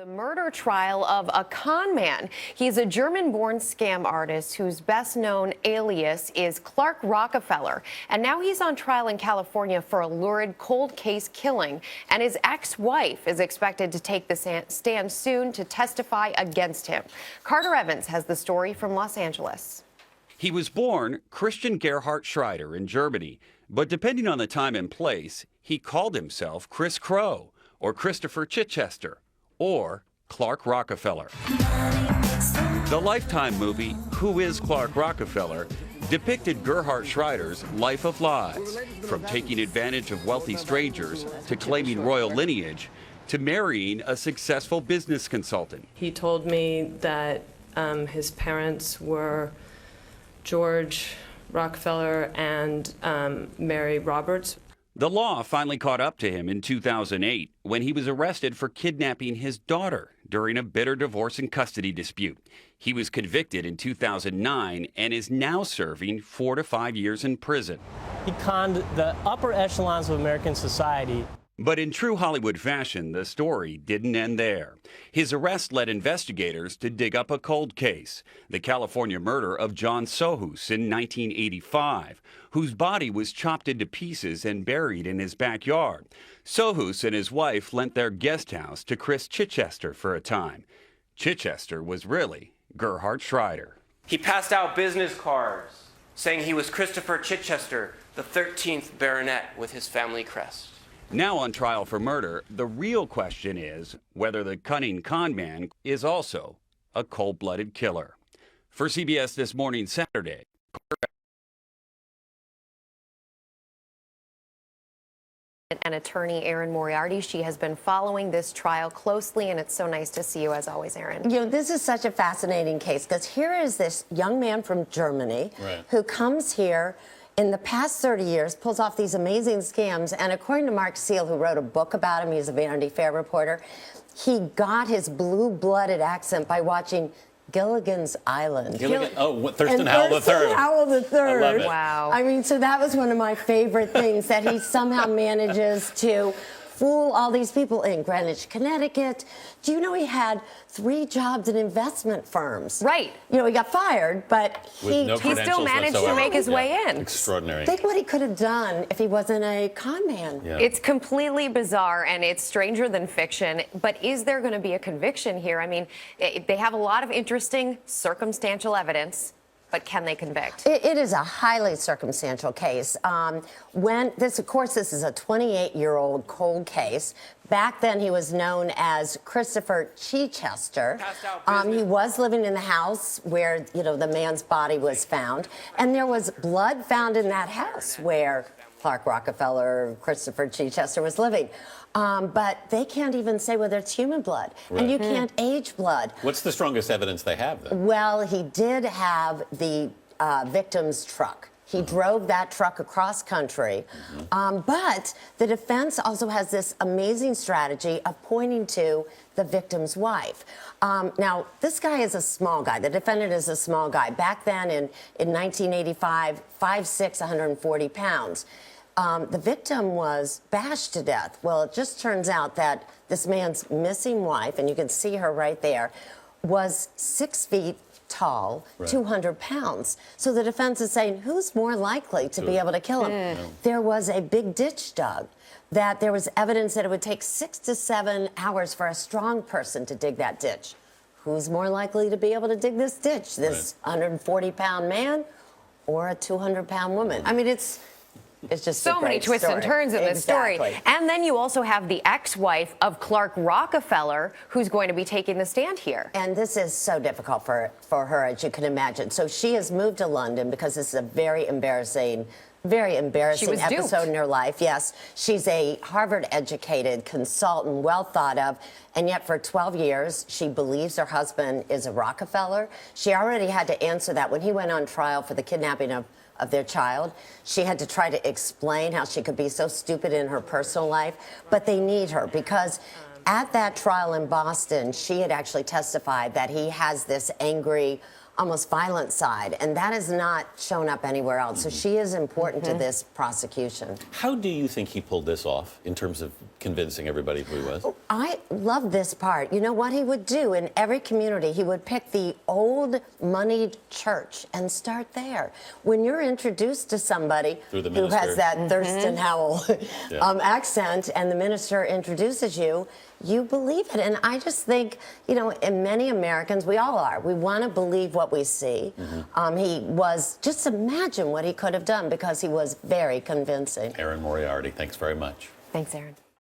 The murder trial of a con man. He's a German-born scam artist whose best-known alias is Clark Rockerfeller. And now he's on trial in California for a lurid cold case killing. And his ex-wife is expected to take the stand soon to testify against him. Carter Evans has the story from Los Angeles. He was born Christian Gerhard Schreider in Germany, but depending on the time and place, he called himself Chris Crow or Christopher Chichester or Clark Rockerfeller. The Lifetime movie, Who is Clark Rockerfeller, depicted Gerhard Schreider's life of lies, from taking advantage of wealthy strangers to claiming royal lineage to marrying a successful business consultant. He told me that his parents were George Rockefeller and Mary Roberts. The law finally caught up to him in 2008 when he was arrested for kidnapping his daughter during a bitter divorce and custody dispute. He was convicted in 2009 and is now serving 4 to 5 years in prison. He conned the upper echelons of American society. But in true Hollywood fashion, the story didn't end there. His arrest led investigators to dig up a cold case, the California murder of John Sohus in 1985, whose body was chopped into pieces and buried in his backyard. Sohus and his wife lent their guest house to Chris Chichester for a time. Chichester was really Gerhard Schreider. He passed out business cards saying he was Christopher Chichester, the 13th baronet with his family crest. Now on trial for murder, the real question is whether the cunning con man is also a cold-blooded killer. For CBS This Morning Saturday, And attorney Erin Moriarty, she has been following this trial closely, and it's so nice to see you as always, Erin. You know, this is such a fascinating case because here is this young man from Germany who comes here in the past 30 years, pulls off these amazing scams, and according to Mark Seal, who wrote a book about him, he's a Vanity Fair reporter, he got his blue-blooded accent by watching Gilligan's Island. Thurston Howell III. Thurston Howell III. I love it. Wow. I mean, so that was one of my favorite things, that he somehow manages to fool all these people in Greenwich, Connecticut. Do you know he had 3 jobs in investment firms? Right. You know, he got fired, but he still managed to make his way in. Extraordinary. Think what he could have done if he wasn't a con man. Yeah. It's completely bizarre, and it's stranger than fiction. But is there going to be a conviction here? I mean, they have a lot of interesting circumstantial evidence. But can they convict? It is a highly circumstantial case. Of course, this is a 28-year-old cold case. Back then, he was known as Christopher Chichester. He was living in the house where, you know, the man's body was found, and there was blood found in that house where Clark Rockerfeller, Christopher Chichester was living. But they can't even say whether it's human blood. Right. And you can't age blood. What's the strongest evidence they have, then? Well, he did have the victim's truck. He drove that truck across country. But the defense also has this amazing strategy of pointing to the victim's wife. Now, this guy is a small guy. The defendant is a small guy. Back then, in 1985, 5'6", 140 pounds. The victim was bashed to death. Well, it just turns out that this man's missing wife, and you can see her right there, was 6 feet tall, 200 pounds. So the defense is saying, who's more likely to be able to kill him? There was a big ditch dug, that there was evidence that it would take 6 to 7 hours for a strong person to dig that ditch. Who's more likely to be able to dig this ditch? This 140-pound man or a 200-pound woman? I mean, it's just so many twists and turns in this story. And then you also have the ex-wife of Clark Rockerfeller, who's going to be taking the stand here. And this is so difficult for her, as you can imagine. So she has moved to London because this is a very embarrassing episode in her life. Yes, she's a Harvard-educated consultant, well thought of, and yet for 12 years, she believes her husband is a Rockefeller. She already had to answer that when he went on trial for the kidnapping of their child. She had to try to explain how she could be so stupid in her personal life, but they need her because at that trial in Boston, she had actually testified that he has this angry almost violent side, and that has not shown up anywhere else. So she is important to this prosecution. How do you think he pulled this off in terms of convincing everybody who he was? I love this part. You know what he would do in every community? He would pick the old moneyed church and start there. When you're introduced to somebody Through the who has minister. that Thurston Howell Yeah. accent and the minister introduces you, you believe it. And I just think, you know, in many Americans, we all are, we want to believe what we see. He was, just imagine what he could have done because he was very convincing. Erin Moriarty, thanks very much. Thanks, Aaron.